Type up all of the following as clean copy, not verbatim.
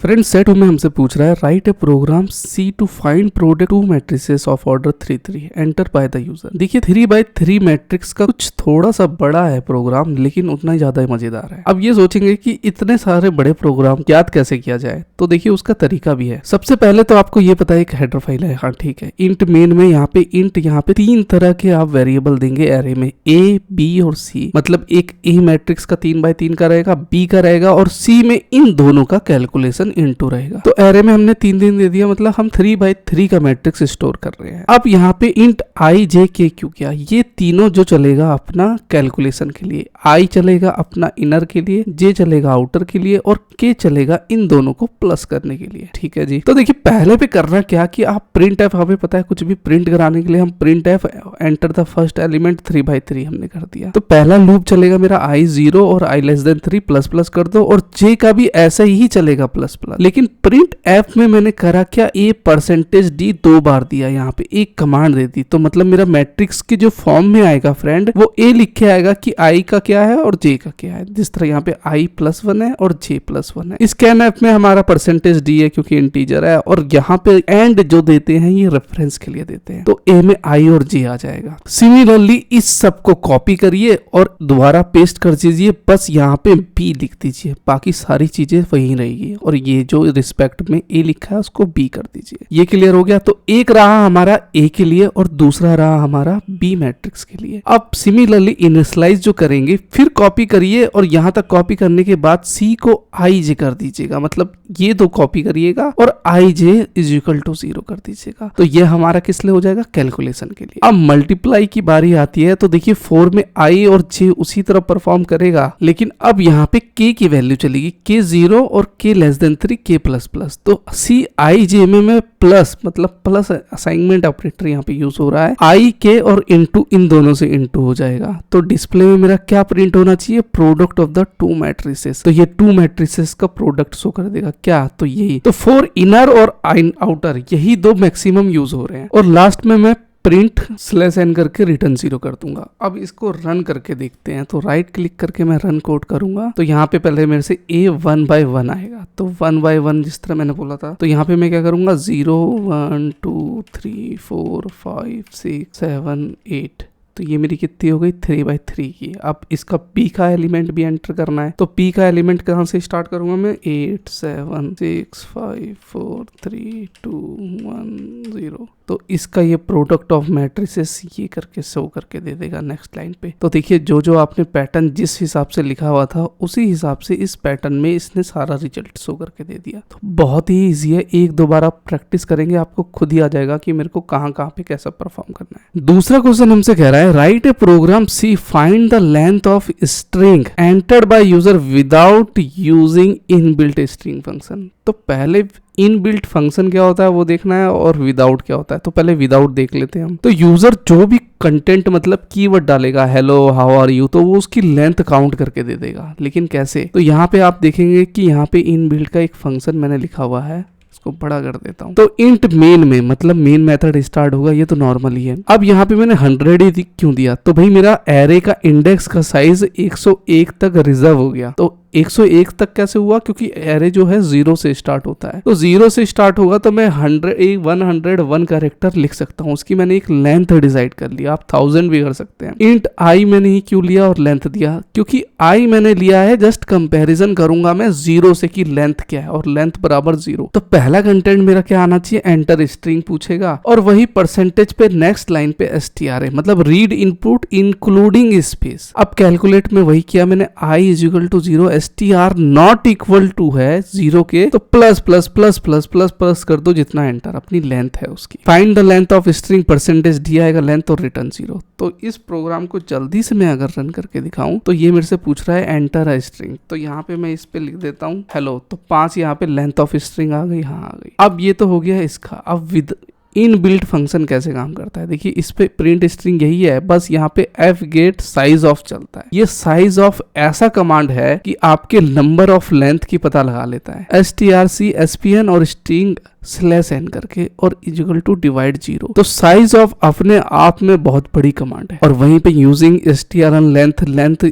Friend set में हमसे पूछ रहा है write a program C to find product two matrices of order 3 enter by the user. देखिए 3x3 मैट्रिक्स का कुछ थोड़ा सा बड़ा है प्रोग्राम, लेकिन उतना ही ज्यादा मजेदार है। अब ये सोचेंगे कि इतने सारे बड़े प्रोग्राम याद कैसे किया जाए, तो देखिए उसका तरीका भी है। सबसे पहले तो आपको ये पता है एक हेडर फाइल है, हाँ ठीक है। इंट मेन में यहाँ पे इंट यहाँ पे 3 तरह के आप वेरिएबल देंगे एरे में, ए बी और सी। मतलब एक ए मैट्रिक्स का 3x3 का रहेगा, बी का रहेगा और सी में इन दोनों का कैलकुलेशन इनटू रहेगा। तो एरे में हमने 3 दे दिया, मतलब हम 3x3 का मैट्रिक्स स्टोर कर रहे हैं। अब यहाँ पे इंट आई जे के क्यों किया, ये तीनों जो चलेगा अपना कैलकुलेशन के लिए, आई चलेगा अपना इनर के लिए, जे चलेगा आउटर के लिए और के चलेगा इन दोनों को प्लस करने के लिए। ठीक है जी। तो देखिए पहले पे करना क्या कि आप प्रिंट एफ, हमें पता है कुछ भी प्रिंट कराने के लिए हम print F enter the first element 3x3 हमने कर दिया। तो पहला लूप चलेगा मेरा आई 0 और आई लेस देन 3 प्लस प्लस कर दो, और जे का भी ऐसा ही चलेगा प्लस प्लस। लेकिन प्रिंट एफ में मैंने करा क्या, ए परसेंटेज डी 2 बार दिया, यहाँ पे एक कमांड दे दी। तो मतलब मेरा मैट्रिक्स के जो फॉर्म में आएगा फ्रेंड, वो ए लिख के आएगा कि आई का क्या है और जे का क्या है। जिस तरह यहाँ पे आई +1 है और जे +1 है। स्कैन एफ में हमारा परसेंटेज डी है क्योंकि इंटीजर है, और यहाँ पे एंड जो देते हैं ये रेफरेंस के लिए देते हैं, तो ए में आई और जे आ जाएगा। सिमिलरली इस सब को कॉपी करिए और दोबारा पेस्ट कर दीजिए, बस यहाँ पे बी लिख दीजिए, बाकी सारी चीजें वही रहेगी, और ये जो रिस्पेक्ट में ए लिखा है उसको बी कर दीजिए। ये क्लियर हो गया। तो एक रहा हमारा ए के लिए और दूसरा रहा हमारा बी मैट्रिक्स के लिए। अब सिमिलरली इनिशियलाइज जो करेंगे, फिर कॉपी करिए और यहां तक कॉपी करने के बाद सी को आई जे कर दीजिएगा, मतलब ये दो कॉपी करिएगा और आई जे इज इक्वल टू 0 कर दीजिएगा। तो ये हमारा किस लिए हो जाएगा, कैलकुलेशन के लिए। अब मल्टीप्लाई की बारी आती है, तो देखिए 4 में आई और जे उसी तरह परफॉर्म करेगा, लेकिन अब यहाँ पे के की वैल्यू चलेगी, के 0 और के लेस देन 3 के प्लस प्लस। तो सी आई जे में मैं प्लस, मतलब प्लस असाइनमेंट ऑपरेटर यहाँ पे यूज हो रहा है, आई के और इनटू इन दोनों से इनटू हो जाएगा। तो डिस्प्ले में मेरा क्या प्रिंट होना चाहिए, प्रोडक्ट ऑफ द 2 मैट्रिसेस। तो ये 2 मैट्रिसेस का प्रोडक्ट शो कर देगा क्या, तो यही। तो 4 इनर और आउटर यही 2 मैक्सिमम यूज हो रहे हैं, और लास्ट में मैं प्रिंट /n करके रिटर्न 0 कर दूंगा। अब इसको रन करके देखते हैं। तो राइट क्लिक करके मैं रन कोड करूंगा। तो यहाँ पे पहले मेरे से a 1 by 1 आएगा, तो 1 by 1 जिस तरह मैंने बोला था। तो यहाँ पे मैं क्या करूंगा, 0 1 2 3 4 5 6 7 8। तो ये मेरी कितनी हो गई, 3x3 की। अब इसका p का एलिमेंट भी एंटर करना है। तो p का एलिमेंट कहाँ से स्टार्ट करूंगा मैं, 8 7 6 5 4 3 2 1 0। तो इसका ये प्रोडक्ट ऑफ मैट्रिसेस ये करके शो करके दे देगा नेक्स्ट लाइन पे। तो देखिए जो जो आपने पैटर्न जिस हिसाब से लिखा हुआ था उसी हिसाब से इस पैटर्न में इसने सारा रिजल्ट शो करके दे दिया। तो बहुत ही इजी है, एक दो बार आप प्रैक्टिस करेंगे आपको खुद ही आ जाएगा कि मेरे को कहाँ कहाँ पे कैसा परफॉर्म करना है। दूसरा क्वेश्चन हमसे कह रहा है write a program C find the length of string entered by user without using inbuilt string function. तो पहले इनबिल्ट फंक्शन क्या होता है वो देखना है, और विदाउट क्या होता है। तो पहले विदाउट देख लेते हैं हम। तो यूजर जो भी कंटेंट मतलब कीवर्ड डालेगा, हेलो हाउ आर यू, तो वो उसकी लेंथ काउंट करके दे देगा। लेकिन कैसे, तो यहाँ पे आप देखेंगे कि यहाँ पे इनबिल्ट का एक फंक्शन मैंने लिखा हुआ है, इसको बड़ा कर देता हूँ। तो इंट मेन में मतलब मेन मेथड स्टार्ट होगा, ये तो नॉर्मल ही है। अब यहाँ पे मैंने 100 ही क्यों दिया, तो भाई मेरा एरे का इंडेक्स का साइज 101 तक रिजर्व हो गया। तो 101 तक कैसे हुआ, क्योंकि एरे जो है 0 से स्टार्ट होता है। तो 0 से स्टार्ट होगा तो मैं 101 कैरेक्टर लिख सकता हूँ। उसकी मैंने एक लेंथ डिसाइड कर लिया, आप 1000 भी कर सकते हैं। इंट आई मैंने ही क्यों लिया और लेंथ दिया, क्योंकि आई मैंने लिया है जस्ट कंपैरिजन करूंगा मैं 0 से कि लेंथ क्या है, और लेंथ बराबर 0। तो पहला कंटेंट मेरा क्या आना चाहिए, एंटर स्ट्रिंग पूछेगा, और वही परसेंटेज पे नेक्स्ट लाइन पे str है, मतलब रीड इनपुट इंक्लूडिंग स्पेस। अब कैलकुलेट में वही किया मैंने, i is equal to 0, str not equal to है 0 के, तो plus plus plus plus plus plus कर दो जितना एंटर अपनी लेंथ है उसकी। Find the length of string, percentage d आएगा लेंथ और रिटर्न 0। तो इस प्रोग्राम को जल्दी से मैं अगर रन करके दिखाऊं, तो ये मेरे से पूछ रहा है एंटर अ स्ट्रिंग। तो यहाँ पे मैं इस पे लिख देता हूँ हेलो, तो 5 यहाँ पे लेंथ ऑफ स्ट्रिंग आ गई, हाँ आ गई। अब ये तो हो गया इसका। अब विद इनबिल्ट फंक्शन कैसे काम करता है, देखिए इस पे प्रिंट स्ट्रिंग यही है, बस यहाँ पे f गेट साइज ऑफ चलता है। ये साइज ऑफ ऐसा कमांड है कि आपके नंबर ऑफ लेंथ की पता लगा लेता है। strc spn और स्ट्रिंग स्लैश एन करके और इजिकल टू डिवाइड 0। तो साइज ऑफ अपने आप में बहुत बड़ी कमांड है। और वहीं पे यूजिंग strn लेंथ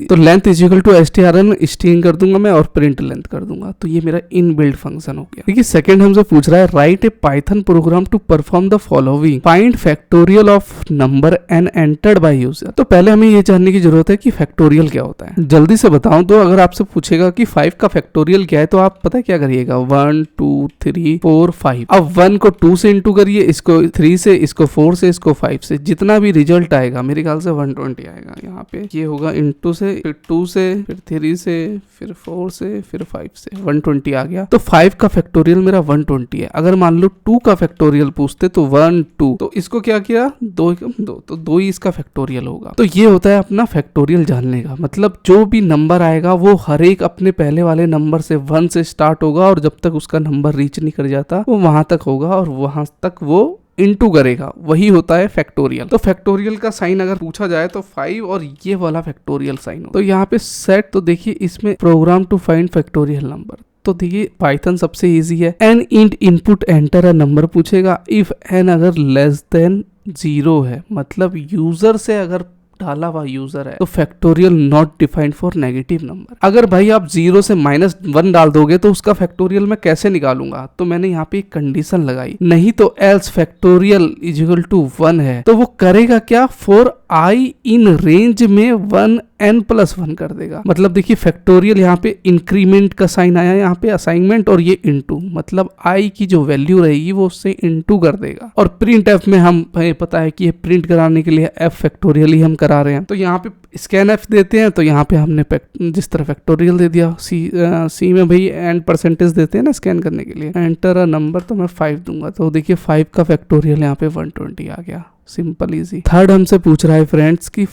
तो length is equal to strn string कर दूंगा मैं और प्रिंट लेंथ कर दूंगा। तो ये मेरा इनबिल्ट फंक्शन हो गया। देखिए सेकंड हमसे पूछ रहा है write a Python program to perform the following, find factorial of number N entered by user. तो पहले हमें ये जानने की जरूरत है कि फैक्टोरियल क्या होता है। जल्दी से बताऊं तो अगर आपसे पूछेगा कि 5 का फैक्टोरियल क्या है तो आप पता है क्या करिएगा, 1 2 3 4 5। अब 1 को 2 से इंटू करिए, इसको 3 से, इसको 4 से, इसको 5 से, जितना भी रिजल्ट आएगा मेरे ख्याल से 120 आएगा। यहाँ पे ये होगा इंटू से, फिर 2 से, फिर 3 से, फिर 4 से, फिर 5 से, 120 आ गया। तो 5 का फैक्टोरियल मेरा 120 है। अगर मान लो 2 का फैक्टोरियल पूछते तो 1 2, तो इसको क्या किया 2 2, तो 2 ही इसका फैक्टोरियल होगा। तो ये होता है अपना फैक्टोरियल जानने का मतलब, जो भी नंबर आएगा वो हर एक अपने पहले वाले नंबर से 1 से स्टार्ट होगा और जब तक उसका नंबर रीच नहीं कर जाता वो वहां तक होगा और वहां तक वो इंटू करेगा, वही होता है फैक्टोरियल। तो फैक्टोरियल का साइन अगर पूछा जाए तो 5 और ये वाला फैक्टोरियल साइन हो। तो यहाँ पे सेट, तो देखिए इसमें program to find factorial number, तो देखिए पाइथन सबसे इजी है। N int input enter a number पूछेगा, इफ एन अगर लेस देन 0 है मतलब यूजर से अगर डाला हुआ यूजर है तो factorial not defined for negative number. अगर भाई आप 0 से -1 डाल दोगे तो उसका फैक्टोरियल मैं कैसे निकालूंगा, तो मैंने यहाँ पे एक कंडीशन लगाई, नहीं तो एल्स फैक्टोरियल इजिकल टू 1 है तो वो करेगा क्या, फॉर आई इन रेंज में 1n+1 कर देगा। मतलब देखिए फैक्टोरियल यहाँ पे इंक्रीमेंट का साइन आया, यहाँ पे असाइनमेंट और ये इनटू, मतलब आई की जो वैल्यू रहेगी वो उससे इनटू कर देगा। और प्रिंट एफ में हम पता है कि ये प्रिंट कराने के लिए एफ फैक्टोरियल ही हम करा रहे हैं, तो यहाँ पे स्कैन एफ देते हैं, तो यहाँ पे हमने जिस तरह फैक्टोरियल दे दिया। सी में भाई एंड परसेंटेज देते हैं ना स्कैन करने के लिए, एंटर अ नंबर, तो मैं 5 दूंगा। तो देखिए 5 का फैक्टोरियल यहाँ पे 120 आ गया, सिंपल इजी। थर्ड हमसे पूछ रहा है फ्रेंड्स की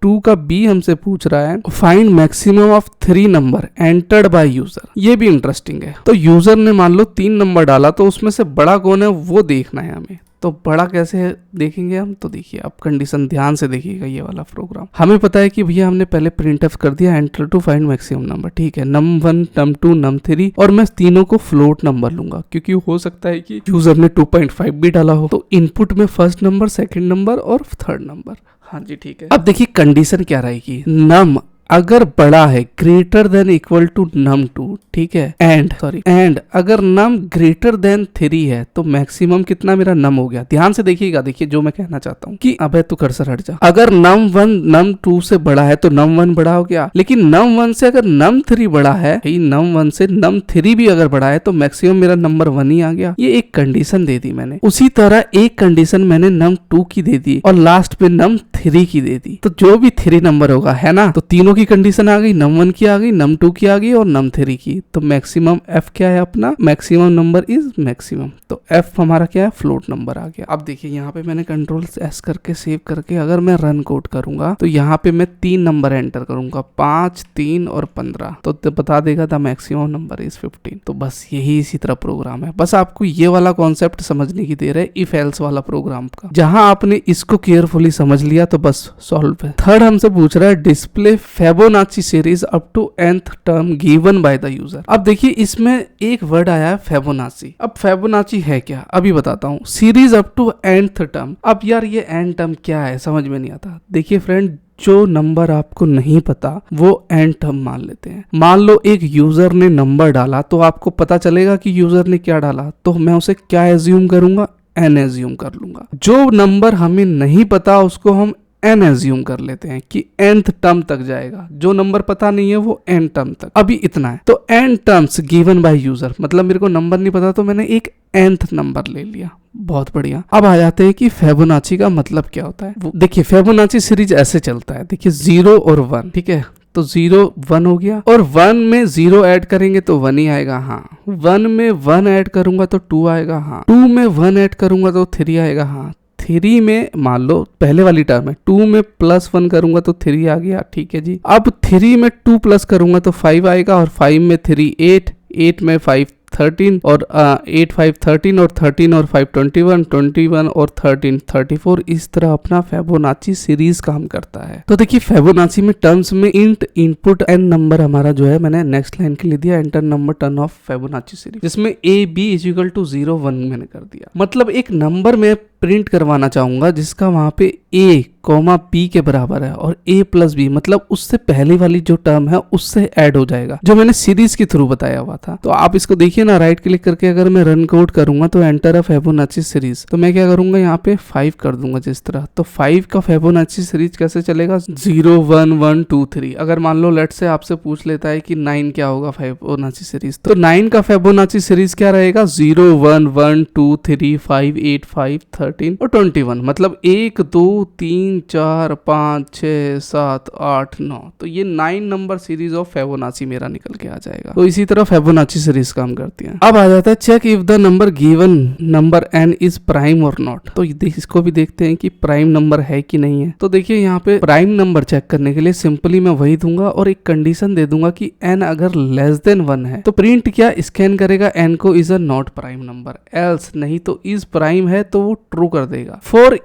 2 का बी हमसे पूछ रहा है find maximum of 3 number entered by user. ये भी इंटरेस्टिंग है। तो यूजर ने मान लो 3 नंबर डाला तो उसमें से बड़ा कौन है वो देखना है हमें। तो बड़ा कैसे देखेंगे हम, तो देखिए अब कंडीशन ध्यान से देखिएगा। ये वाला प्रोग्राम हमें पता है कि भैया हमने पहले प्रिंट एफ कर दिया enter to find maximum number, ठीक है, num1 num2 num3, और मैं तीनों को फ्लोट नंबर लूंगा क्योंकि हो सकता है कि यूजर ने 2.5 भी डाला हो। तो इनपुट में फर्स्ट नंबर, सेकंड नंबर और थर्ड नंबर। हाँ जी ठीक है। अब देखिए कंडीशन क्या रहेगी, नम अगर बड़ा है greater than equal to num2, ठीक है, एंड अगर num ग्रेटर देन 3 है तो मैक्सिमम कितना मेरा num हो गया। ध्यान से देखिएगा, देखिए जो मैं कहना चाहता हूँ कि अबे तू कर्सर हट जा। अगर num1 num2 से बड़ा है तो num1 बड़ा हो गया, लेकिन num1 से अगर num3 बड़ा है, num1 से num3 भी अगर बड़ा है तो मैक्सिमम मेरा नंबर 1 ही आ गया। ये एक कंडीशन दे दी मैंने। उसी तरह एक कंडीशन मैंने num2 की दे दी और लास्ट पे num3 की दे दी। तो जो भी 3 नंबर होगा है ना, तो तीनों की कंडीशन आ गई, num1 की आ गई, num2 की आ गई और num3 की। तो मैक्सिमम f क्या है अपना, मैक्सिमम नंबर इज मैक्सिमम। तो f हमारा क्या है, फ्लोट नंबर आ गया। अब देखिए यहाँ पे मैंने कंट्रोल S करके सेव करके अगर मैं रन कोड करूंगा तो यहाँ पे मैं 3 नंबर एंटर करूंगा, 5 3 और 15, तो बता देगा द मैक्सिमम नंबर इज 15। तो बस यही इसी तरह प्रोग्राम है। बस आपको ये वाला कॉन्सेप्ट समझने की देर है इफ एल्स वाला प्रोग्राम का। जहां आपने इसको केयरफुली समझ लिया तो बस सॉल्व है। थर्ड हमसे पूछ रहा है display Fibonacci series up to nth term given by the user. अब देखिए इसमें एक वर्ड आया है Fibonacci। अब Fibonacci है क्या, अभी बताता हूँ। Series up to nth term. अब यार ये n टर्म क्या है समझ में नहीं आता। देखिए फ्रेंड, जो नंबर आपको नहीं पता वो n टर्म मान लेते हैं। मान लो एक यूजर ने नंबर डाला तो आपको पता चलेगा कि यूजर ने क्या डाला, तो मैं उसे क्या एज्यूम करूंगा, n एज्यूम कर लूंगा। जो नंबर हमें नहीं पता उसको हम n एज्यूम कर लेते हैं कि nth टर्म तक जाएगा। जो नंबर पता नहीं है वो n टर्म तक। अभी इतना है। तो n terms given by user, मतलब मेरे को नंबर नहीं पता तो मैंने एक nth नंबर ले लिया। बहुत बढ़िया। अब आ जाते हैं कि Fibonacci का मतलब क्या होता है। देखिए Fibonacci सीरीज ऐसे चलता है, देखिए 0 और 1, ठीक है। तो 0 1 हो गया और 1 में 0 ऐड करेंगे तो 1 ही आएगा, हाँ। 1 में 1 ऐड करूंगा तो 2 आएगा, हाँ। 2 में 1 ऐड करूंगा तो 3 आएगा, हाँ। 3 में मान लो पहले वाली टर्म है, 2 में +1 करूंगा तो 3 आ गया, ठीक है जी। अब 3 में 2 प्लस करूंगा तो 5 आएगा और 5 में 3 8, 8 में 5 13 और 8 5 13 और 13 और 5 21 21 और 13 34। इस तरह अपना फिबोनाची सीरीज काम करता है। तो देखिए फिबोनाची में टर्म्स में इंट इनपुट एन नंबर हमारा जो है मैंने नेक्स्ट लाइन के लिए दिया enter number turn of Fibonacci series, जिसमें a b is equal to 0 1 मैंने कर दिया। मतलब एक नंबर में प्रिंट करवाना चाहूंगा जिसका वहां पे ए कॉमा बी के बराबर है और ए प्लस बी मतलब उससे पहले वाली जो टर्म है उससे ऐड हो जाएगा, जो मैंने सीरीज के थ्रू बताया हुआ था। तो आप इसको देखिए ना, राइट क्लिक करके अगर मैं रन कोड करूंगा तो एंटर अ फिबोनाची सीरीज, तो मैं क्या करूंगा यहाँ पे 5 कर दूंगा जिस तरह। तो 5 का फिबोनाची सीरीज कैसे चलेगा 0 1 1 2 3। अगर मान लो लेट से आपसे पूछ लेता है कि 9 क्या होगा फिबोनाची सीरीज, तो 9 का फिबोनाची सीरीज क्या रहेगा 0 1 1 2 3 5 8 5 13 और 21। मतलब 1 2 3 4 5 6 7 8 9। तो ये 9 नंबर सीरीज ऑफ फिबोनाची मेरा निकल के आ जाएगा। तो इसी तरह फिबोनाची सीरीज काम करती है। अब आ जाता है check if the number given number n is prime और नॉट। तो इसको भी देखते हैं कि प्राइम नंबर है कि नहीं है। तो देखिए यहाँ पे प्राइम नंबर चेक करने के लिए सिंपली मैं वही दूंगा और एक कंडीशन दे दूंगा कि n अगर लेस देन 1 है तो प्रिंट क्या स्कैन करेगा n को is a not prime number, else नहीं तो इज प्राइम है तो वो ट्रू कर देगा। फॉर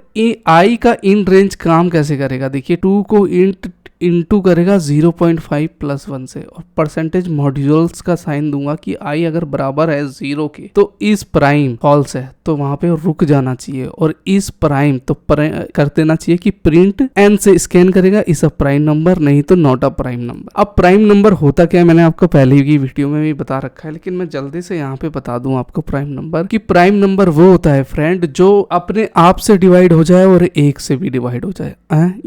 आई का इन रेंज काम कैसे करेगा, देखिए 2 को इंट इनटू करेगा 0.5 प्लस 1 से और परसेंटेज मॉड्यूल्स का साइन दूंगा कि आई अगर बराबर है 0 के तो इस प्राइम फॉल्स है तो वहां पे रुक जाना चाहिए, और इस प्राइम तो कर देना चाहिए कि प्रिंट एन से स्कैन करेगा इस अ प्राइम नंबर नहीं तो नॉट अ प्राइम नंबर। अब प्राइम नंबर होता क्या है मैंने आपको पहले की वीडियो में भी बता रखा है, लेकिन मैं जल्दी से यहाँ पे बता दूं आपको प्राइम नंबर कि प्राइम नंबर वो होता है फ्रेंड जो अपने आप से डिवाइड हो जाए और 1 से भी डिवाइड हो जाए।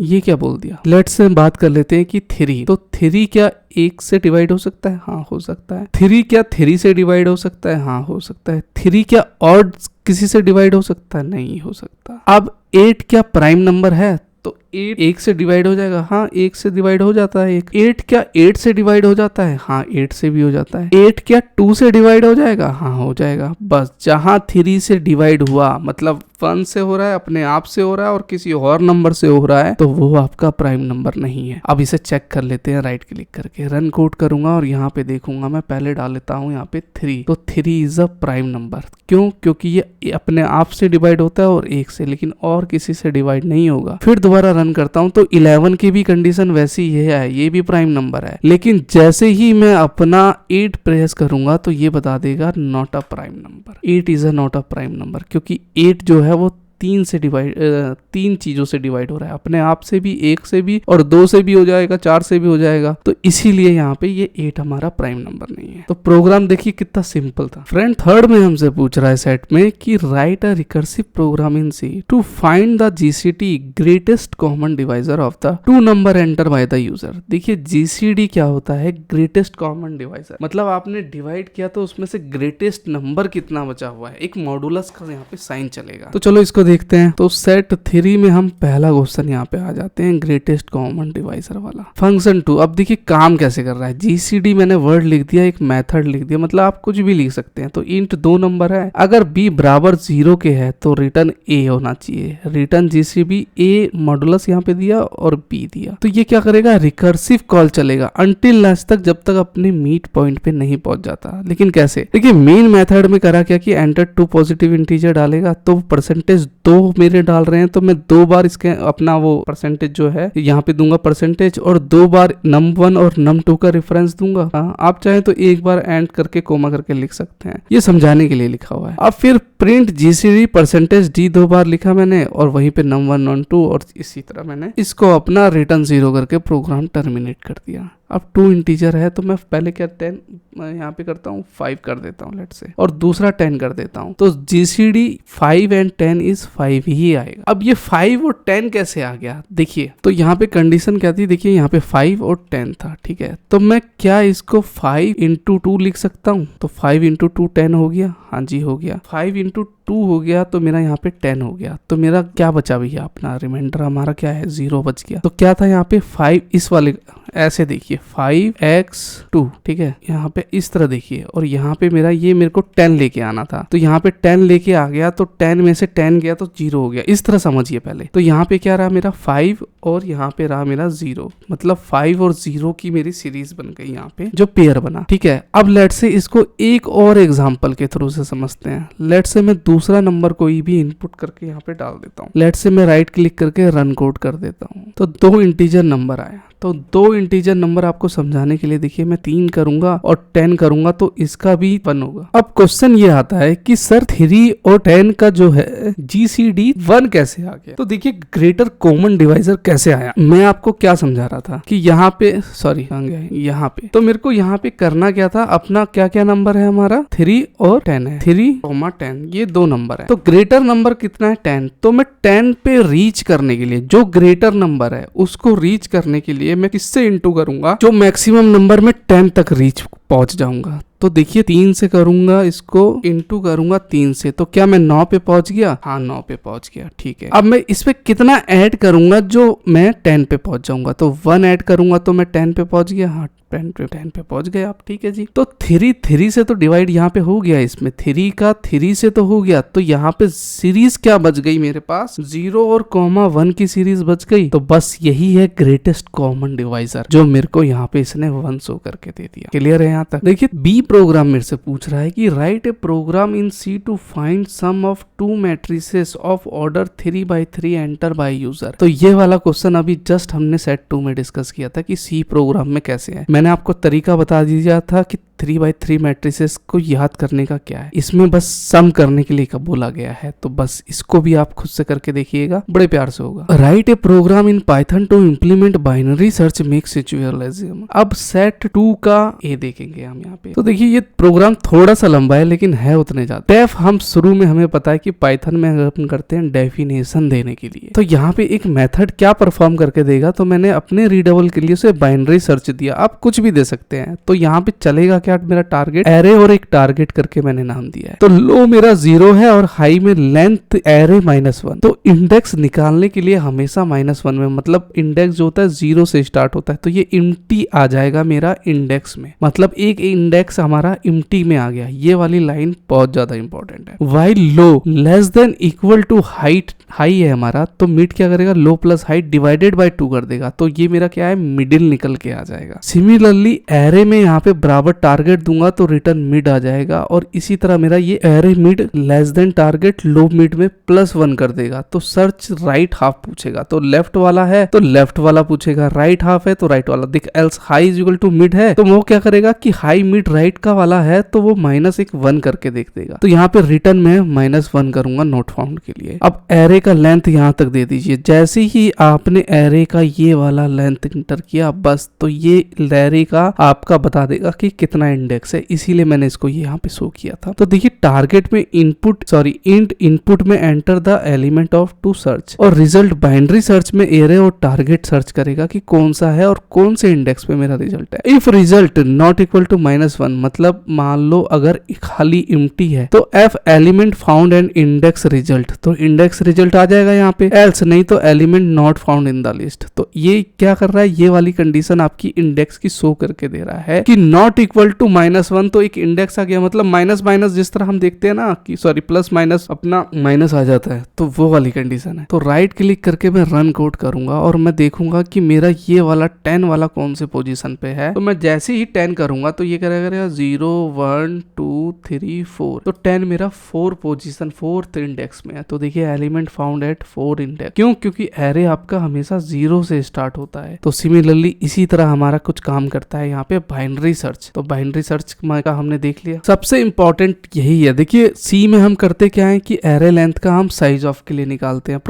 ये क्या बोल दिया, लेट्स से बात कर लेते हैं कि 3, तो 3 क्या 1 से डिवाइड हो सकता है, हाँ हो सकता है। 3 क्या 3 से डिवाइड हो सकता है, हाँ हो सकता है। 3 क्या ऑड किसी से डिवाइड हो सकता है, नहीं हो सकता। अब 8 क्या प्राइम नंबर है, तो 8 1 से डिवाइड हो जाएगा, हाँ 1 से डिवाइड हो जाता है। 8 क्या 8 से डिवाइड हो जाता है, हाँ 8 से भी हो जाता है। 8 क्या 2 से डिवाइड हो जाएगा, हाँ हो जाएगा। बस जहां 3 से डिवाइड हुआ मतलब 1 से हो रहा है, अपने आप से हो रहा है और किसी और नंबर से हो रहा है तो वो आपका प्राइम नंबर नहीं है। अब इसे चेक कर लेते हैं राइट क्लिक करके, रन कोड करूंगा और यहाँ पे देखूंगा मैं पहले डाल लेता हूँ यहाँ पे 3, तो 3 इज अ प्राइम नंबर। क्यों, क्योंकि ये अपने आप से डिवाइड होता है और 1 से, लेकिन और किसी से डिवाइड नहीं होगा। फिर दोबारा रन करता हूँ तो 11 की भी कंडीशन वैसी ही है, ये भी प्राइम नंबर है, लेकिन जैसे ही मैं अपना 8 प्रेस करूंगा तो ये बता देगा not a prime number. 8 is a not a prime number क्योंकि 8 जो है वो 3 चीजों से डिवाइड हो रहा है, अपने आप से भी, 1 से भी और 2 से भी हो जाएगा, 4 से भी हो जाएगा। तो इसीलिए यहाँ पे ये 8 हमारा प्राइम नंबर नहीं है। तो प्रोग्राम देखिए कितना सिंपल था फ्रेंड। थर्ड में हमसे पूछ रहा है सेट में कि write a recursive program in C to find the GCD greatest common divisor of the 2 number enter by the user. देखिए जीसीडी क्या होता है, ग्रेटेस्ट कॉमन डिवाइजर, मतलब आपने डिवाइड किया तो उसमें से ग्रेटेस्ट नंबर कितना बचा हुआ है, एक मॉडुलस का यहाँ पे साइन चलेगा। तो चलो इसको देखते हैं। तो सेट 3 में हम पहला क्वेश्चन यहाँ पे आ जाते हैं, ग्रेटेस्ट कॉमन डिवाइजर वाला। फंक्शन 2, अब देखिए काम कैसे कर रहा है। जीसीडी मैंने वर्ड लिख दिया, एक मेथड लिख दिया, मतलब आप कुछ भी लिख सकते हैं। तो इंट 2 नंबर है, अगर बी बराबर 0 के है तो रिटर्न ए होना चाहिए। रिटर्न जीसीडी ए मॉडुलस यहाँ पे दिया और बी दिया। तो ये क्या करेगा, रिकर्सिव कॉल चलेगा अनटिल लास्ट तक, जब तक अपने मीट पॉइंट पे नहीं पहुंच जाता। लेकिन कैसे, देखिए मेन मेथड में करा क्या कि एंटर 2 पॉजिटिव इंटीजर डालेगा, तो परसेंटेज 2 मेरे डाल रहे हैं तो मैं 2 बार इसके अपना वो परसेंटेज जो है यहाँ पे दूंगा परसेंटेज, और 2 बार num1 और num2 का रेफरेंस दूंगा। आप चाहे तो एक बार एंड करके कोमा करके लिख सकते हैं, ये समझाने के लिए लिखा हुआ है। अब फिर प्रिंट जीसीडी परसेंटेज डी 2 बार लिखा मैंने और वहीं पे num1 num2 और इसी तरह मैंने इसको अपना रिटर्न 0 करके प्रोग्राम टर्मिनेट कर दिया। अब 2 इंटीजर है तो मैं पहले क्या 10 यहाँ पे करता हूँ 5 कर देता हूँ लेट से, और दूसरा 10 कर देता हूँ। तो जीसीडी 5 एंड 10 इज 5 ही आएगा। अब ये 5 और 10 कैसे आ गया, देखिए तो यहाँ पे कंडीशन क्या थी, देखिए यहाँ पे 5 और 10 था, ठीक है। तो मैं क्या इसको 5 इंटू 2 लिख सकता हूँ, तो 5 इंटू 2 10 हो गया, हाँ जी हो गया। 5 इंटू 2 हो गया तो मेरा यहाँ पे 10 हो गया। तो मेरा क्या बचा भैया, अपना रिमाइंडर हमारा क्या है 0 बच गया। तो क्या था यहाँ पे 5 इस वाले ऐसे देखिए 5x2, ठीक है, यहाँ पे इस तरह देखिए, और यहाँ पे मेरा ये मेरे को 10 लेके आना था, तो यहाँ पे 10 लेके आ गया, तो 10 में से 10 गया तो 0 हो गया, इस तरह समझिए पहले। तो यहाँ पे क्या रहा मेरा 5 और यहाँ पे रहा मेरा 0, मतलब 5 और 0 की मेरी सीरीज बन गई यहाँ पे जो पेयर बना, ठीक है। अब लेट से इसको एक और एग्जांपल के थ्रू से समझते हैं। लेट से मैं दूसरा नंबर कोई भी इनपुट करके यहाँ पे डाल देता हूँ। लेट से मैं राइट क्लिक करके रन कोड कर देता हूँ, तो 2 इंटीजर नंबर आया। तो 2 इंटीजर नंबर आपको समझाने के लिए देखिए मैं 3 करूंगा और 10 करूंगा तो इसका भी 1 होगा। अब क्वेश्चन ये आता है कि सर 3 और 10 का जो है GCD 1 कैसे आ गया? तो देखिए ग्रेटर कॉमन डिवाइजर कैसे आया, मैं आपको क्या समझा रहा था कि यहाँ पे सॉरी यहाँ पे तो मेरे को यहाँ पे करना क्या था, अपना क्या क्या नंबर है हमारा 3 और 10 है, 3, 10 ये 2 नंबर है। तो ग्रेटर नंबर कितना है 10, तो मैं 10 पे रीच करने के लिए जो ग्रेटर नंबर है उसको रीच करने के लिए मैं किससे इंटू करूंगा, जो मैक्सिमम नंबर में 10 तक रीच पहुंच जाऊंगा। तो देखिए 3 से करूंगा, इसको इंटू करूंगा 3 से, तो क्या मैं 9 पे पहुंच गया? हाँ 9 पे पहुंच गया, ठीक है। अब मैं इस पे कितना ऐड करूंगा जो मैं 10 पे पहुंच जाऊंगा, तो 1 ऐड करूंगा तो मैं 10 पे पहुंच गया। हाँ 10 पे पहुंच गए आप, ठीक है जी। तो 3 से तो डिवाइड यहाँ पे हो गया, इसमें 3 का 3 से तो हो गया, तो यहाँ पे सीरीज क्या बच गई मेरे पास, 0 और 1 की सीरीज बच गई। तो बस यही है ग्रेटेस्ट कॉमन डिवाइजर जो मेरे को यहाँ पे इसने 1 शो करके दे दिया। क्लियर है यहाँ तक? देखिए बी प्रोग्राम मेरे से पूछ रहा है कि write a program in C to find sum of 2 matrices of order 3x3 enter by user. तो ये वाला क्वेश्चन अभी जस्ट हमने सेट 2 में डिस्कस किया था कि सी प्रोग्राम में कैसे है। मैंने आपको तरीका बता दिया था कि 3x3 मैट्रिसेस को याद करने का क्या है, इसमें बस सम करने के लिए का बोला गया है, तो बस इसको भी आप खुद से करके देखिएगा, बड़े प्यार से होगा। Write a program in Python to implement binary search make sequentialism. अब सेट 2 का ए देखेंगे हम यहाँ पे। तो देखिए ये प्रोग्राम थोड़ा सा लंबा है लेकिन है उतने ज्यादा। डेफ हम शुरू में हमें पता है कि पाइथन में अपन करते हैं डेफिनेशन देने के लिए, तो यहाँ पे एक मेथड क्या परफॉर्म करके देगा, तो मैंने अपने रीडेबल के लिए उसे बाइनरी सर्च दिया, आप कुछ भी दे सकते हैं। तो यहाँ पे चलेगा क्या, मेरा टारगेट एरे और एक टारगेट करके मैंने नाम दिया है। तो लो मेरा 0 है और हाई में लेंथ एरे -1। तो इंडेक्स निकालने के लिए हमेशा -1 में, मतलब इंडेक्स जो होता है 0 से स्टार्ट होता है, तो ये इम्प्टी आ जाएगा मेरा इंडेक्स में, मतलब एक इंडेक्स हमारा इम्प्टी में आ गया। ये वाली लाइन बहुत ज्यादा इंपॉर्टेंट है। While low less than equal to height, high है हमारा, तो मिड क्या करेगा, low plus height divided by 2 कर देगा, तो ये मेरा क्या है, मिडिल निकल के आ जाएगा। सिमिलरली एरे में यहाँ पे बराबर टारगेट दूंगा तो रिटर्न मिड आ जाएगा, और इसी तरह मेरा ये array mid less than target low mid में +1 कर देगा। तो सर्च राइट हाफ पूछेगा, तो लेफ्ट वाला है तो लेफ्ट वाला पूछेगा, राइट हाफ है तो राइट वाला। देख else high is equal to mid है, तो वो क्या करेगा कि हाई मिड राइट का वाला है तो वो -1 करके देख देगा। तो यहाँ पे रिटर्न में -1 करूंगा नोट फाउंड के लिए। अब एरे का लेंथ यहाँ तक दे दीजिए। जैसे ही आपने एरे का ये वाला लेंथ इंटर किया बस, तो ये एरे का आपका बता देगा कि कितना इंडेक्स है, इसीलिए मैंने इसको यहाँ पे शो किया था। तो देखिए टारगेट में इंट इनपुट में enter the element of to search, और रिजल्ट बाइनरी सर्च में एरे और टारगेट सर्च करेगा कि कौन सा है और कौन से इंडेक्स पे मेरा रिजल्ट है। If result not equal to -1, मतलब मान लो अगर खाली इम्प्टी है तो if element found and index result, तो इंडेक्स रिजल्ट आ जाएगा यहाँ पे, एल्स नहीं तो element not found in the list. तो ये क्या कर रहा है, ये वाली कंडीशन आपकी इंडेक्स की शो करके दे रहा है कि नॉट इक्वल टू -1, तो एक इंडेक्स आ गया, मतलब माइनस जिस तरह हम देखते हैं ना कि सॉरी प्लस माइनस अपना माइनस आ जाता है, तो वो वाली कंडीशन है। तो राइट क्लिक करके मैं रन कोड करूंगा और मैं देखूंगा कि मेरा ये वाला 10 वाला कौन से पोजीशन पे है। तो मैं जैसे ही 10 करूंगा तो ये करेगा 0 1 2 3 4, तो 10 मेरा 4 पोजीशन 4th इंडेक्स में है। तो देखिए एलिमेंट फाउंड एट 4 इंडेक्स, क्यों, क्योंकि एरे आपका हमेशा 0 से स्टार्ट होता है। तो सिमिलरली इसी तरह हमारा कुछ काम करता है यहाँ पे बाइनरी सर्च। तो बाइनरी सर्च का हमने देख लिया। सबसे इंपॉर्टेंट यही है, देखिए सी में हम करते क्या है कि एरे लेंथ का हम साइज ऑफ के लिए निकालते हैं,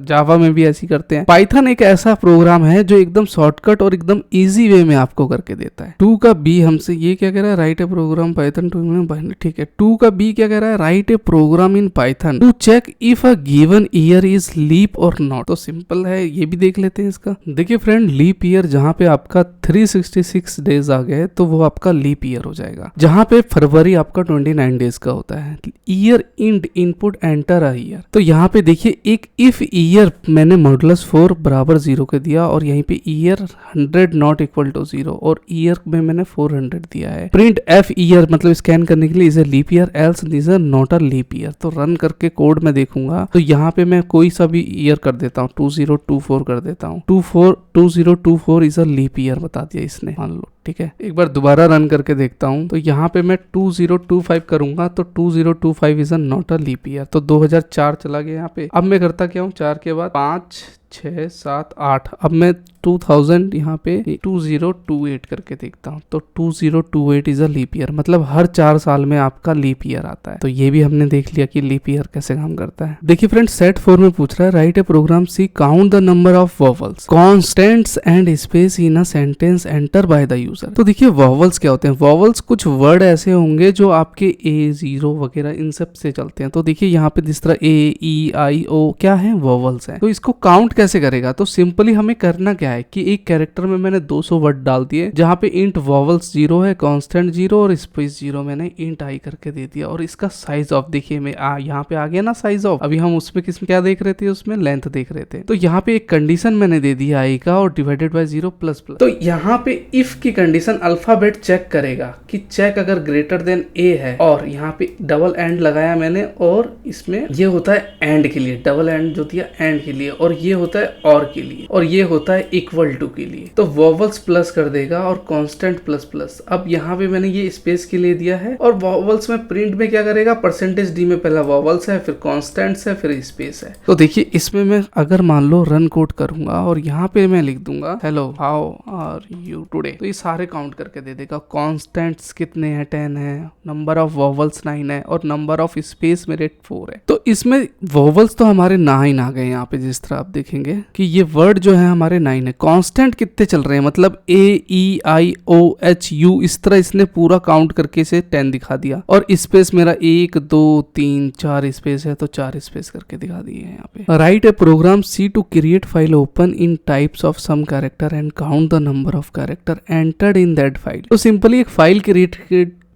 जावा में भी ऐसी करते हैं। पाइथन एक ऐसा प्रोग्राम है जो एकदम शॉर्टकट और एकदम इजी वे में आपको करके देता है। 2 का बी हमसे ये क्या कह रहा है, write a program Python to binary, ठीक है। 2 का बी क्या कह रहा है, write a program in Python to check if a given year is leap और नॉट। तो सिंपल है, ये भी देख लेते हैं इसका। देखिए फ्रेंड, लीप ईयर जहाँ पे आपका 366 डेज आ गए तो वो आपका आपका लीप ईयर हो जाएगा, जहाँ पे फरवरी आपका 29 डेज का होता है। Year int input enter a year, तो यहाँ पे देखिए एक इफ ईयर मैंने मॉडुलस 4 बराबर 0 के दिया और यहीं पे ईयर 100 नॉट इक्वल टू 0 और ईयर में मैंने 400 दिया है। प्रिंट एफ ईयर मतलब स्कैन करने के लिए is a leap year else is a not a leap year. तो रन करके कोड में देखूंगा तो यहाँ पे मैं कोई सा भी ईयर कर देता हूँ, 2024 कर देता हूँ। 2024 इज अ लीप ईयर बता दिया इसने, मान लो, ठीक है। एक बार दोबारा रन करके देखता हूँ तो यहाँ पे मैं 2025 करूंगा तो 2025 is not a leap year, तो 2004 चला गया यहाँ पे। अब मैं करता क्या हूँ, 4 के बाद 5 6 7 8, अब मैं 2000 यहाँ पे 2028 करके देखता हूँ तो 2028 इज अ लीप ईयर, मतलब हर 4 साल में आपका लीप ईयर आता है। तो ये भी हमने देख लिया कि लीप ईयर कैसे काम करता है। देखिए फ्रेंड्स, सेट 4 में पूछ रहा है write a program C count the number of vowels constants and space in a sentence enter by the user. तो देखिए वॉवल्स क्या होते हैं, वॉवल्स कुछ वर्ड ऐसे होंगे जो आपके ए, जीरो वगैरह इन सब से चलते हैं। तो देखिए यहाँ पे जिस तरह ए, ई, आई, ओ क्या है, वॉवल्स है। तो इसको काउंट कैसे करेगा, तो सिंपली हमें करना क्या है कि एक कैरेक्टर में मैंने 200 वर्ड डाल दिए, जहाँ पे इंट वॉवल्स 0 है, कांस्टेंट 0 और स्पेस 0 मैंने इंट आई करके दे दिया। और इसका साइज ऑफ देखिए मैं यहाँ पे आ गया ना साइज ऑफ। अभी हम उसमें किस क्या देख रहे थे, उसमें लेंथ देख रहे थे। तो यहाँ पे एक कंडीशन मैंने दे दिया आई का और डिवाइडेड बाय 0 प्लस प्लस। तो यहाँ पे इफ की कंडीशन अल्फाबेट चेक करेगा कि चेक अगर ग्रेटर देन ए है, और यहाँ पे डबल एंड लगाया मैंने, और इसमें ये होता है एंड के लिए, डबल एंड जो दिया एंड के लिए, और ये होता है और के लिए, और ये होता है इक्वल टू के लिए। तो वॉवल्स प्लस कर देगा और कांस्टेंट प्लस प्लस। अब यहाँ पे मैंने ये स्पेस के लिए दिया है, और वॉवल्स में प्रिंट में क्या करेगा, परसेंटेज डी में पहला वॉवल्स है, फिर कांस्टेंट्स है, फिर स्पेस है। तो देखिए इसमें मैं अगर मान लो रन कोड करूंगा और यहाँ पे मैं लिख दूंगा hello how are you today, तो ये सारे काउंट करके दे देगा। कांस्टेंट्स कितने हैं, 10 है, नंबर ऑफ वॉवल्स 9 है, और नंबर ऑफ स्पेस मेरे 4 है। तो इसमें वॉवल्स तो हमारे 9 आ गए यहाँ पे, जिस तरह आप देखेंगे कि ये वर्ड जो है हमारे 9 है। कांस्टेंट कितने चल रहे हैं, मतलब ए, ई, आई, ओ, एच, यू, इस तरह इसने पूरा काउंट करके इसे 10 दिखा दिया। और स्पेस मेरा 1 2 3 4 स्पेस है, तो 4 स्पेस करके दिखा दिए हैं यहाँ पे। Write a program C to create file open in types of some character and count the number of character entered in that file. तो सिंपली एक फाइल क्रिएट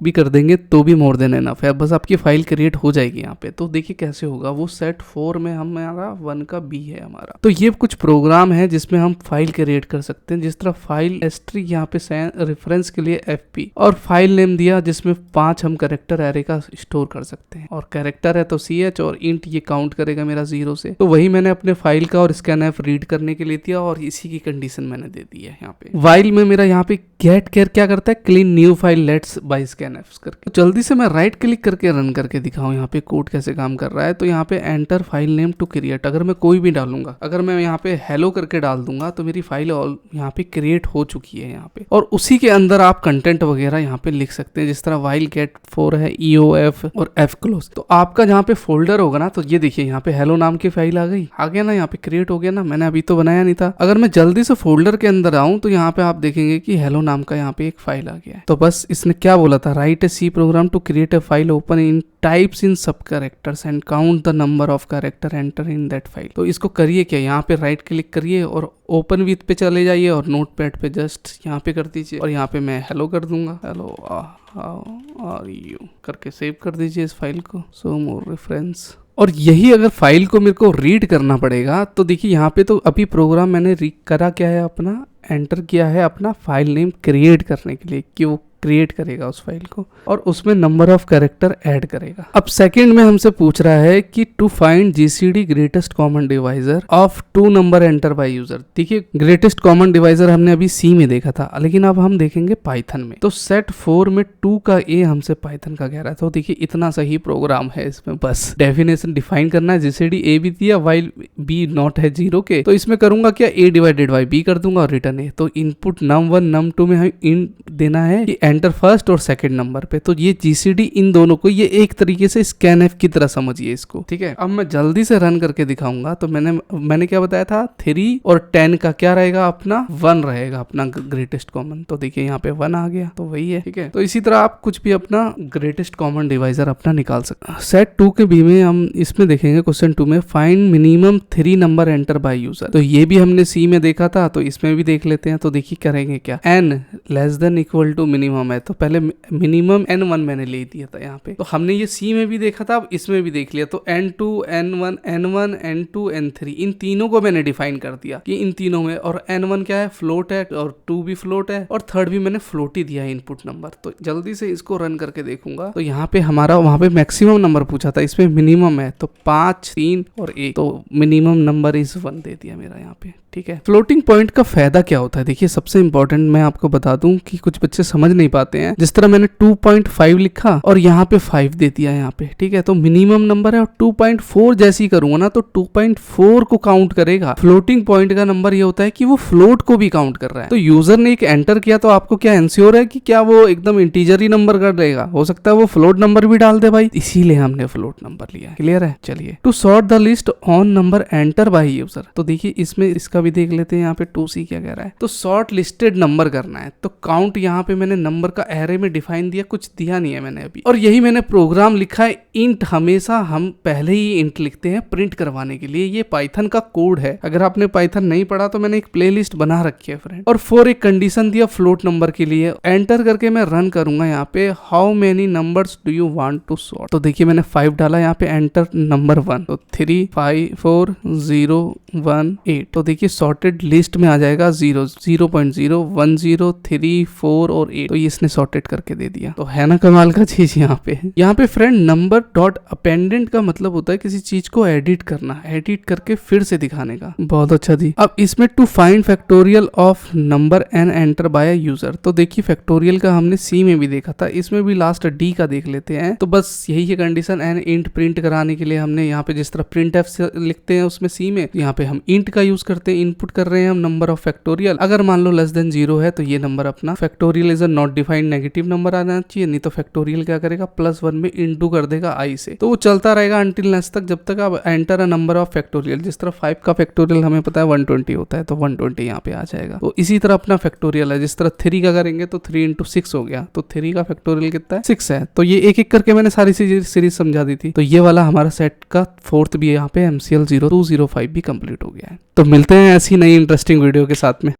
भी कर देंगे तो भी मोर देन एनफ है, बस आपकी फाइल क्रिएट हो जाएगी यहाँ पे। तो देखिए कैसे होगा, वो सेट 4 में हमारा 1 का बी है हमारा। तो ये कुछ प्रोग्राम है जिसमें हम फाइल क्रिएट कर सकते हैं, जिस तरह फाइल एस्ट्री यहाँ पे रेफरेंस के लिए FP, और फाइल नेम दिया जिसमें 5 हम कैरेक्टर एरे का स्टोर कर सकते हैं, और कैरेक्टर है तो CH, और इंट ये काउंट करेगा मेरा 0 से। तो वही मैंने अपने फाइल का और स्कैनफ रीड करने के लिए दिया, और इसी की कंडीशन मैंने दे दी है यहाँ पे। वाइल में मेरा यहाँ पे गेट केयर क्या करता है, clean new file let's by scanf करके। तो जल्दी से मैं राइट क्लिक करके रन करके दिखाऊं यहाँ पे कोड कैसे काम कर रहा है। तो यहाँ पे enter file name to create, अगर मैं कोई भी डालूंगा, अगर मैं यहाँ पे हेलो करके डाल दूंगा तो मेरी फाइल यहाँ पे क्रिएट हो चुकी है यहाँ पे, और उसी के अंदर आप कंटेंट वगैरह यहाँ पे लिख सकते हैं, जिस तरह वाइल गेट 4 है, EOF और F क्लोज। तो आपका जहाँ पे फोल्डर होगा ना, तो ये देखिए यहाँ पे हेलो नाम की फाइल आ गया ना, यहाँ पे क्रिएट हो गया ना, मैंने अभी तो बनाया नहीं था। अगर मैं जल्दी से फोल्डर के अंदर आऊं तो यहाँ पे आप देखेंगे कि हेलो नाम का यहाँ पे एक फाइल आ गया है। तो बस इसने क्या बोला था, write a C program to create a file open in types in some characters and count the number of character enter in that file. तो इसको करिए क्या, यहाँ पे राइट क्लिक करिए और ओपन विथ पे चले जाइए, और नोटपैड पे जस्ट यहाँ पे कर दीजिए, और यहाँ पे मैं हेलो कर दूंगा, हेलो हाउ आर यू करके सेव कर दीजिए इस फाइल को। सो मोर रेफरेंस। और यही अगर फाइल को मेरे को रीड करना पड़ेगा, तो देखिए यहाँ पे तो अभी प्रोग्राम मैंने करा क्या है, अपना एंटर किया है अपना फाइल नेम क्रिएट करने के लिए, कि वो क्रिएट करेगा उस फाइल को और उसमें नंबर ऑफ कैरेक्टर ऐड करेगा। अब सेकंड में हमसे पूछ रहा है कि to find GCD greatest common divisor of 2 number enter by user. देखिए ग्रेटेस्ट कॉमन डिवाइजर हमने अभी सी में देखा था, लेकिन अब हम देखेंगे पाइथन में। तो सेट 4 में 2 का ए हमसे पाइथन का कह रहा है। तो देखिए इतना सही प्रोग्राम है, इसमें बस डेफिनेशन डिफाइन करना है, जीसीडी ए भी दिया वाइल बी नॉट है 0 के, तो इसमें करूंगा क्या, ए डिवाइडेड बाय बी कर दूंगा और रिटर्न ए। तो इनपुट num1 num2 में हमें इन देना है कि एंटर फर्स्ट और सेकंड नंबर पे। तो ये जीसीडी इन दोनों को, ये एक तरीके से स्कैनएफ की तरह समझिए इसको, ठीक है। अब मैं जल्दी से रन करके दिखाऊंगा। तो मैंने क्या बताया था, 3 और 10 का क्या रहेगा, अपना 1 रहेगा अपना ग्रेटेस्ट कॉमन। तो देखिए यहाँ पे 1 आ गया, तो वही है, ठीक है। तो इसी तरह आप कुछ भी अपना ग्रेटेस्ट कॉमन डिवाइजर अपना निकाल सकते हैं। सेट 2 के बी में हम इसमें देखेंगे क्वेश्चन 2 में find minimum 3 number enter by user. तो ये भी हमने सी में देखा था, तो इसमें भी देख लेते हैं। तो देखिए करेंगे क्या, n less than equal to minimum minimum है, तो पहले मिनिमम n1 मैंने ले दिया था यहाँ पे। तो हमने ये C में भी देखा था, अब इसमें भी देख लिया। तो n2 n1 n1 n2 n3 इन तीनों को मैंने डिफाइन कर दिया कि इन तीनों में, और n1 क्या है, फ्लोट है, और 2 भी फ्लोट है, और थर्ड भी मैंने फ्लोट ही दिया है इनपुट नंबर। तो जल्दी से इसको रन करके देखूंगा। तो यहाँ पे हमारा वहां पे मैक्सिमम नंबर पूछा था, इसमें मिनिमम है, तो 5 3 और 1, तो मिनिमम नंबर इज 1 दे दिया मेरा यहाँ पे। ठीक है, फ्लोटिंग पॉइंट का फायदा क्या होता है, देखिए सबसे इंपॉर्टेंट मैं आपको बता दूं कि कुछ बच्चे समझ नहीं पाते हैं। जिस तरह मैंने 2.5 लिखा और यहाँ पे 5 दे दिया यहाँ पे, ठीक है, तो मिनिमम नंबर है, और 2.4 जैसे ही करूंगा ना तो 2.4 को काउंट करेगा। फ्लोटिंग पॉइंट का नंबर ये होता है कि वो फ्लोट को भी काउंट कर रहा है। तो यूजर ने एक एंटर किया, तो आपको क्या इंश्योर है कि क्या वो एकदम इंटीजर ही नंबर कर देगा, हो सकता है वो फ्लोट नंबर भी डाल दे भाई, इसीलिए हमने फ्लोट नंबर लिया। क्लियर है? चलिए, to sort the list on number enter by user. तो देखिए इसमें इसका भी देख लेते हैं, यहाँ पे 2C क्या कह रहा है। तो सॉर्ट लिस्टेड नंबर करना है, तो काउंट यहाँ पे मैंने नंबर का एरे में डिफाइन दिया, कुछ दिया नहीं है मैंने अभी। और यही मैंने प्रोग्राम लिखा है इंट। हमेशा हम पहले ही इंट लिखते हैं प्रिंट करवाने के लिए, ये पाइथन का कोड है। अगर आपने पाइथन नहीं पढ़ा तो मैंने एक प्लेलिस्ट बना रखी है फ्रेंड। और फॉर एक कंडीशन दिया फ्लोट नंबर के लिए, एंटर करके मैं रन करूंगा यहाँ पे, how many numbers do you want to sort. तो देखिए मैंने 5 डाला यहाँ पे, एंटर नंबर 1, तो 3 5 4 0 1 8। तो देखिए सॉर्टेड लिस्ट में आ जाएगा 0 0.0 1 0 3 4 और 8। तो ये इसने सॉर्टेड करके दे दिया। तो है ना कमाल का चीज यहाँ पे फ्रेंड। नंबर डॉट अपेंडेंट का मतलब होता है किसी चीज को एडिट करना, एडिट करके फिर से दिखाने का। बहुत अच्छा जी। अब इसमें to find factorial of number N enter by user. तो देखिए फैक्टोरियल का हमने C में भी देखा था, इसमें भी लास्ट D का देख लेते हैं। तो बस यही है कंडीशन, एन इंट प्रिंट कराने के लिए हमने यहाँ पे जिस तरह प्रिंट एफ लिखते हैं उसमें C में, यहाँ पे हम इंट का यूज करते हैं। इनपुट कर रहे हैं हम नंबर ऑफ फैक्टोरियल, अगर मान लो लेस देन 0 है तो ये नंबर अपना factorial is a not defined negative number आना चाहिए, नहीं तो फैक्टोरियल क्या करेगा, +1 में इंटू कर देगा I से। तो वो चलता रहेगा अंटिल नेक्स्ट तक, जब तक आप enter a number of factorial. जिस तरह 5 का फैक्टोरियल हमें पता है 120 होता है, तो 120 यहाँ पे आ जाएगा। तो इसी तरह अपना फैक्टोरियल है, जिस तरह 3 का करेंगे तो 3 × 6 हो गया, तो 3 का फैक्टोरियल कितना है, 6 है। तो ये एक एक करके मैंने सारी सीरीज समझा दी थी। तो ये वाला हमारा सेट का 4th भी यहाँ पे MCL 0205 भी कंप्लीट हो गया है। तो मिलते हैं ऐसी नई इंटरेस्टिंग वीडियो के साथ में।